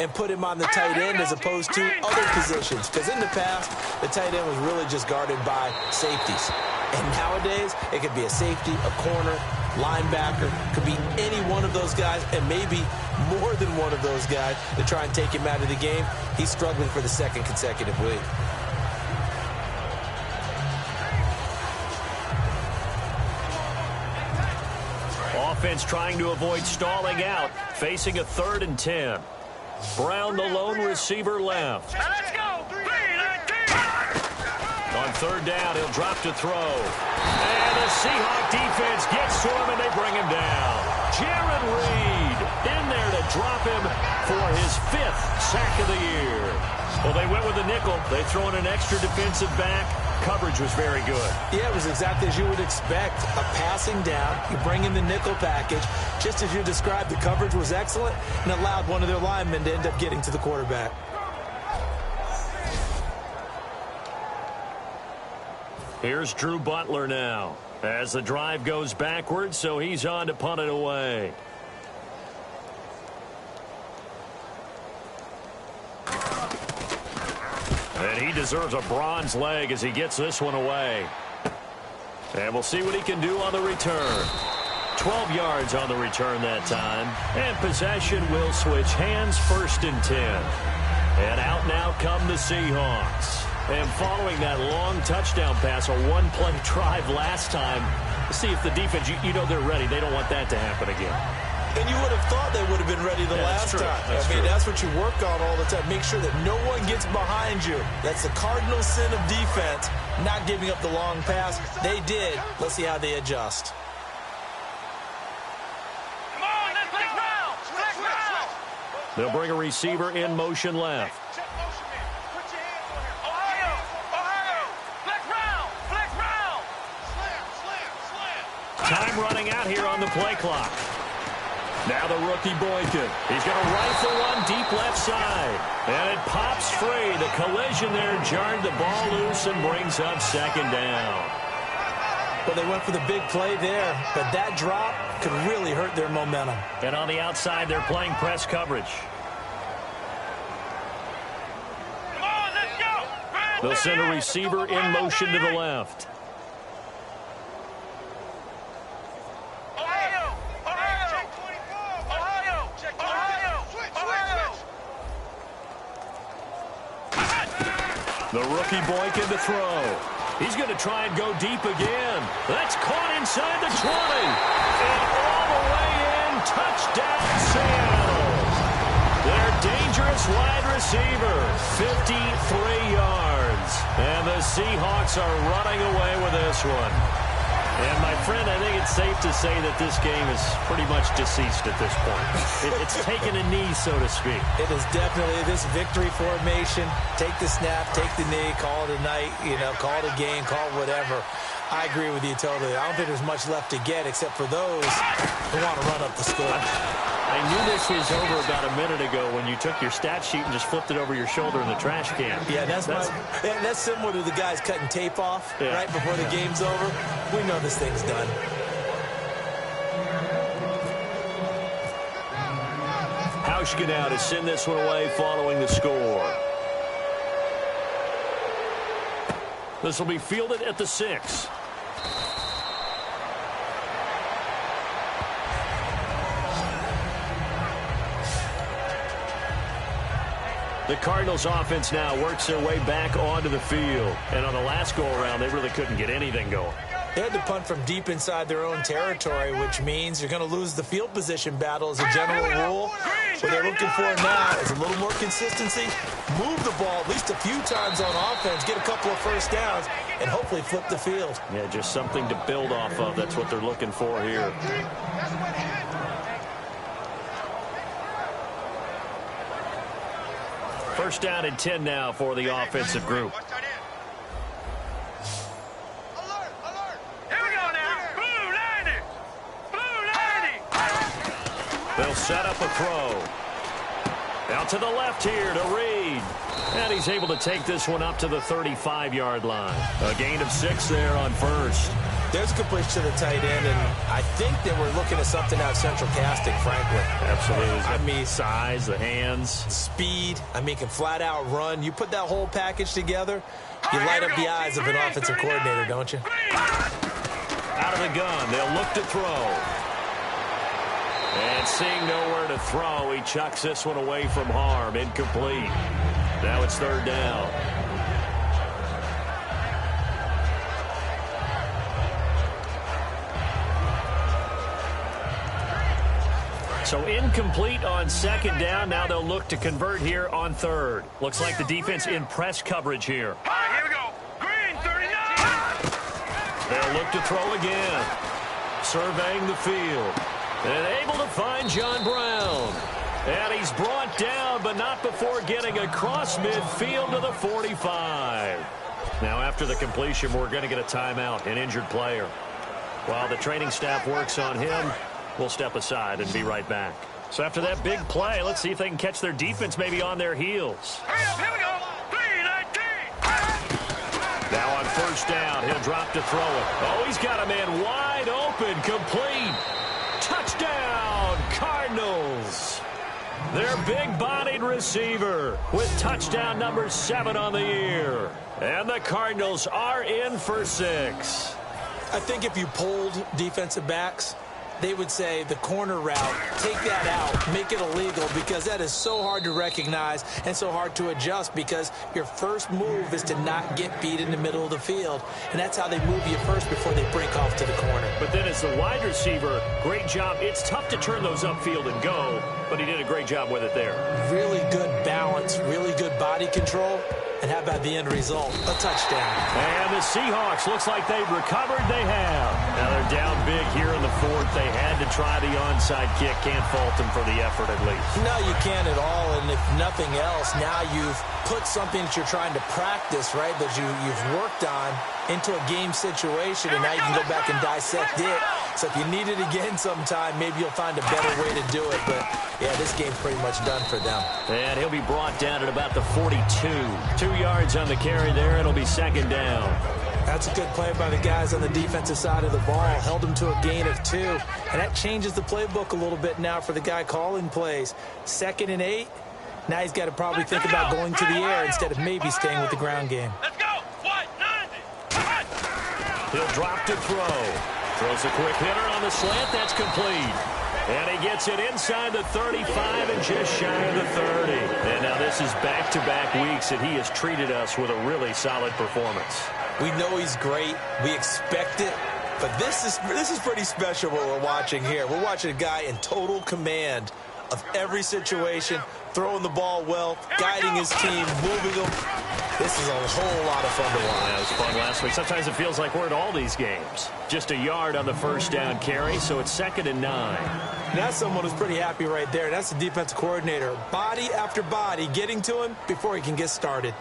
and put him on the tight end as opposed to other positions. Because in the past, the tight end was really just guarded by safeties. And nowadays, it could be a safety, a corner, linebacker. Could be any one of those guys, and maybe more than one of those guys to try and take him out of the game. He's struggling for the second consecutive week. Offense trying to avoid stalling out, facing a 3rd and 10. Brown, the lone receiver, left. Let's go. 3-19. On 3rd down, he'll drop to throw. And the Seahawk defense gets to him, and they bring him down. Jaron Reed in there to drop him for his 5th sack of the year. Well, they went with a nickel. They throw in an extra defensive back. Coverage was very good. Yeah, it was exactly as you would expect. A passing down, you bring in the nickel package. Just as you described, the coverage was excellent and allowed one of their linemen to end up getting to the quarterback. Here's Drew Butler now as the drive goes backwards, so he's on to punt it away. And he deserves a bronze leg as he gets this one away. And we'll see what he can do on the return. 12 yards on the return that time. And possession will switch hands, 1st and 10. And out now come the Seahawks. And following that long touchdown pass, a one-play drive last time, see if the defense, you know they're ready. They don't want that to happen again. And you would have thought they would have been ready the last time. I mean, that's what you work on all the time. Make sure that no one gets behind you. That's the cardinal sin of defense, not giving up the long pass. They did. Let's see how they adjust. Come on, let's flex round. Flex round. They'll bring a receiver in motion left. Check motion man. Put your hands on him. Ohio. Flex round. Flex round. Slam. Time running out here on the play clock. Now the rookie Boykin. He's going to rifle one deep left side. And it pops free. The collision there jarred the ball loose and brings up second down. Well, they went for the big play there, but that drop could really hurt their momentum. And on the outside, they're playing press coverage. Come on, let's go. They'll send a receiver in motion to the left. The rookie Boykin to throw. He's going to try and go deep again. That's caught inside the 20. And all the way in. Touchdown, Seattle. Their dangerous wide receiver. 53 yards. And the Seahawks are running away with this one. And, my friend, I think it's safe to say that this game is pretty much deceased at this point. It's taken a knee, so to speak. It is definitely this victory formation. Take the snap, take the knee, call it a night, call it a game, call it whatever. I agree with you totally. I don't think there's much left to get except for those who want to run up the score. I knew this was over about a minute ago when you took your stat sheet and just flipped it over your shoulder in the trash can. Yeah, that's similar to the guys cutting tape off right before the game's over. We know this thing's done. Hauschka now to send this one away following the score. This will be fielded at the 6. The Cardinals offense now works their way back onto the field. And on the last go-around, they really couldn't get anything going. They had to punt from deep inside their own territory, which means you're going to lose the field position battle as a general rule. What they're looking for now is a little more consistency, move the ball at least a few times on offense, get a couple of first downs, and hopefully flip the field. Yeah, just something to build off of. That's what they're looking for here. First down and 10 now for the offensive group. They'll set up a throw. Out to the left here to Reed. And he's able to take this one up to the 35-yard line. A gain of 6 there on first. There's a completion to the tight end, and I think that we're looking at something out of central casting, frankly. Absolutely. I mean, size, the hands. Speed. I mean, can flat out run. You put that whole package together, you light up the eyes of an offensive coordinator, don't you? Out of the gun. They'll look to throw. And seeing nowhere to throw, he chucks this one away from harm. Incomplete. Now it's third down. So incomplete on second down. Now they'll look to convert here on third. Looks like the defense in press coverage here. All right, here we go. Green, 39. They'll look to throw again. Surveying the field. And able to find John Brown. And he's brought down, but not before getting across midfield to the 45. Now after the completion, we're going to get a timeout, an injured player. While the training staff works on him, we'll step aside and be right back. So after that big play, let's see if they can catch their defense maybe on their heels. Hurry up, here we go. 3-19. Now on first down, he'll drop to throw it. Oh, he's got a man wide open, complete. Touchdown, Cardinals. Their big-bodied receiver with touchdown number 7 on the year. And the Cardinals are in for 6. I think if you polled defensive backs, they would say the corner route, take that out, make it illegal, because that is so hard to recognize and so hard to adjust, because your first move is to not get beat in the middle of the field, and that's how they move you first before they break off to the corner. But then as the wide receiver, great job. It's tough to turn those upfield and go, but he did a great job with it there. Really good balance, really good body control. And how about the end result? A touchdown. And the Seahawks, looks like they've recovered. They have. Now they're down big here in the fourth. They had to try the onside kick. Can't fault them for the effort at least. No, you can't at all. And if nothing else, now you've put something that you're trying to practice, right, that you've worked on into a game situation, and now you can go back and dissect it. So if you need it again sometime, maybe you'll find a better way to do it. But, yeah, this game's pretty much done for them. And he'll be brought down at about the 42. 2 yards on the carry there. It'll be second down. That's a good play by the guys on the defensive side of the ball. Held them to a gain of 2. And that changes the playbook a little bit now for the guy calling plays. 2nd and 8. Now he's got to probably think about going to the air instead of maybe staying with the ground game. Let's go. What? 90. He'll drop to throw. Throws a quick hitter on the slant. That's complete. And he gets it inside the 35 and just shy of the 30. And now this is back-to-back weeks, and he has treated us with a really solid performance. We know he's great. We expect it. But this is pretty special what we're watching here. We're watching a guy in total command of every situation, throwing the ball well, guiding his team, moving them. This is a whole lot of fun to watch. Yeah, it was fun last week. Sometimes it feels like we're at all these games. Just a yard on the first down carry, so it's 2nd and 9. That's someone who's pretty happy right there. That's the defensive coordinator. Body after body, getting to him before he can get started.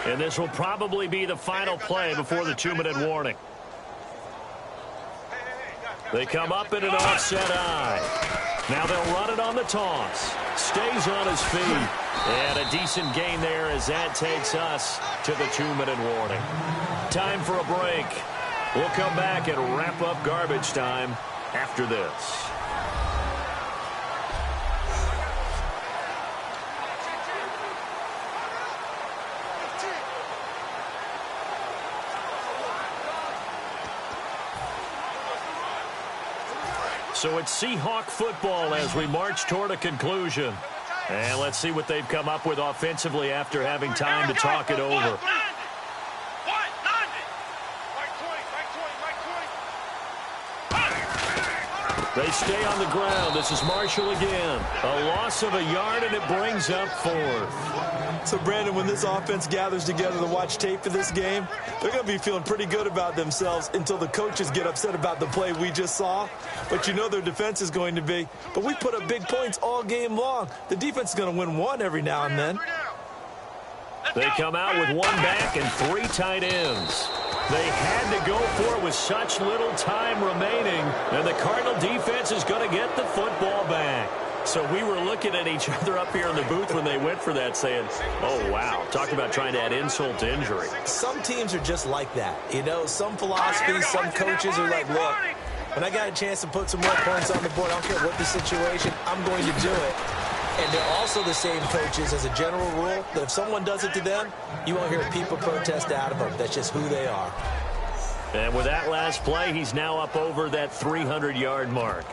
And this will probably be the final play before the 2-minute warning. They come up in an offset eye. Now they'll run it on the toss. Stays on his feet. And a decent gain there as that takes us to the 2-minute warning. Time for a break. We'll come back and wrap up garbage time after this. So it's Seahawk football as we march toward a conclusion. And let's see what they've come up with offensively after having time to talk it over. They stay on the ground. This is Marshall again. A loss of a yard, and it brings up 4th. So, Brandon, when this offense gathers together to watch tape for this game, they're going to be feeling pretty good about themselves until the coaches get upset about the play we just saw. But you know their defense is going to be. But we put up big points all game long. The defense is going to win one every now and then. They come out with 1 back and 3 tight ends. They had to go for it with such little time remaining, and the Cardinal defense is going to get the football back. So we were looking at each other up here in the booth when they went for that saying, oh, wow, talk about trying to add insult to injury. Some teams are just like that. You know, some philosophies, some coaches are like, look, when I got a chance to put some more points on the board, I don't care what the situation, I'm going to do it. And they're also the same coaches as a general rule that if someone does it to them, you won't hear people protest out of them. That's just who they are. And with that last play, he's now up over that 300-yard mark.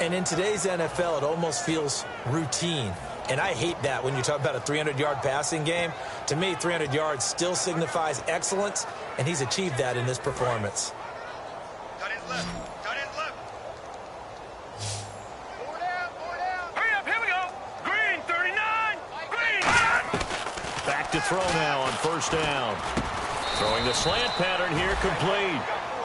And in today's NFL, it almost feels routine. And I hate that when you talk about a 300-yard passing game. To me, 300 yards still signifies excellence, and he's achieved that in this performance. Cut his left. Cut his left. Hurry up, here we go. Green, 39. Green. Back to throw now on 1st down. Throwing the slant pattern here, complete.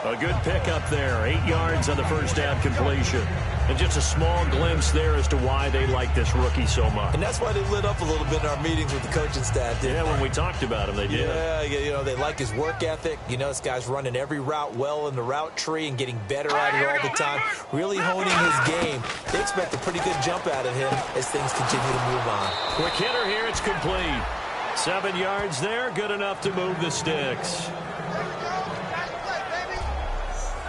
A good pickup there. 8 yards on the 1st down completion. And just a small glimpse there as to why they like this rookie so much. And that's why they lit up a little bit in our meetings with the coaching staff. Yeah, when we talked about him, they did. Yeah, you know, they like his work ethic. You know, this guy's running every route well in the route tree and getting better at it all the time. Really honing his game. They expect a pretty good jump out of him as things continue to move on. Quick hitter here, it's complete. 7 yards there, good enough to move the sticks.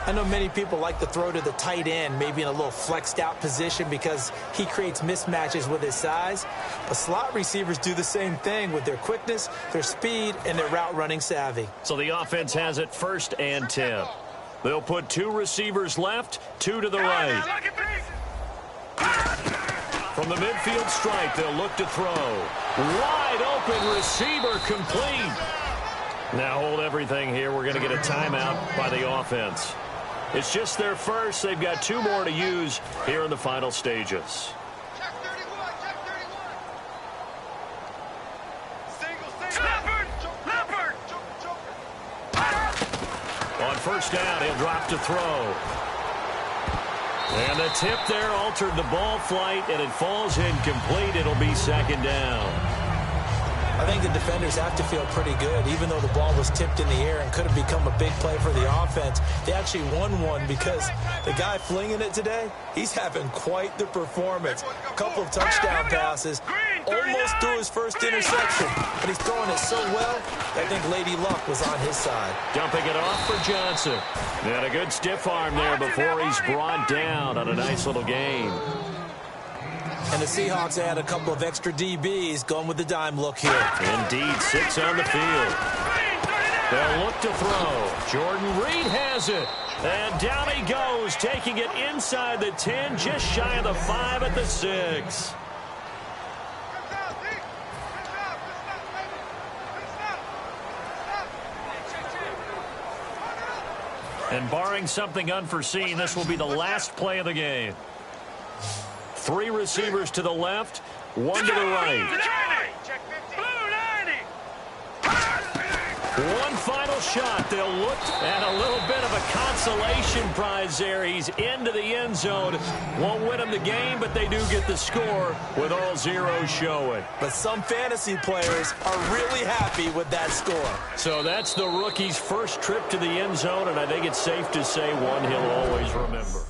I know many people like to throw to the tight end, maybe in a little flexed out position because he creates mismatches with his size. But slot receivers do the same thing with their quickness, their speed, and their route running savvy. So the offense has it 1st and 10. They'll put 2 receivers left, 2 to the right. From the midfield stripe, they'll look to throw. Wide open receiver complete. Now hold everything here. We're going to get a timeout by the offense. It's just their first. They've got 2 more to use here in the final stages. Check 31. Check 31. Single. Leopard. On 1st down, he'll drop to throw. And the tip there altered the ball flight, and it falls incomplete. It'll be 2nd down. I think the defenders have to feel pretty good. Even though the ball was tipped in the air and could have become a big play for the offense, they actually won one because the guy flinging it today, he's having quite the performance. A couple of touchdown passes, almost threw his first interception, but he's throwing it so well, I think Lady Luck was on his side. Dumping it off for Johnson. And a good stiff arm there before he's brought down on a nice little gain. And the Seahawks add a couple of extra DBs going with the dime look here. Indeed, 6 on the field. They'll look to throw. Jordan Reed has it. And down he goes, taking it inside the 10, just shy of the 5 at the 6. And barring something unforeseen, this will be the last play of the game. 3 receivers to the left, 1 to the right. One final shot. They'll look at a little bit of a consolation prize there. He's into the end zone. Won't win them the game, but they do get the score with all zeros showing. But some fantasy players are really happy with that score. So that's the rookie's first trip to the end zone, and I think it's safe to say one he'll always remember.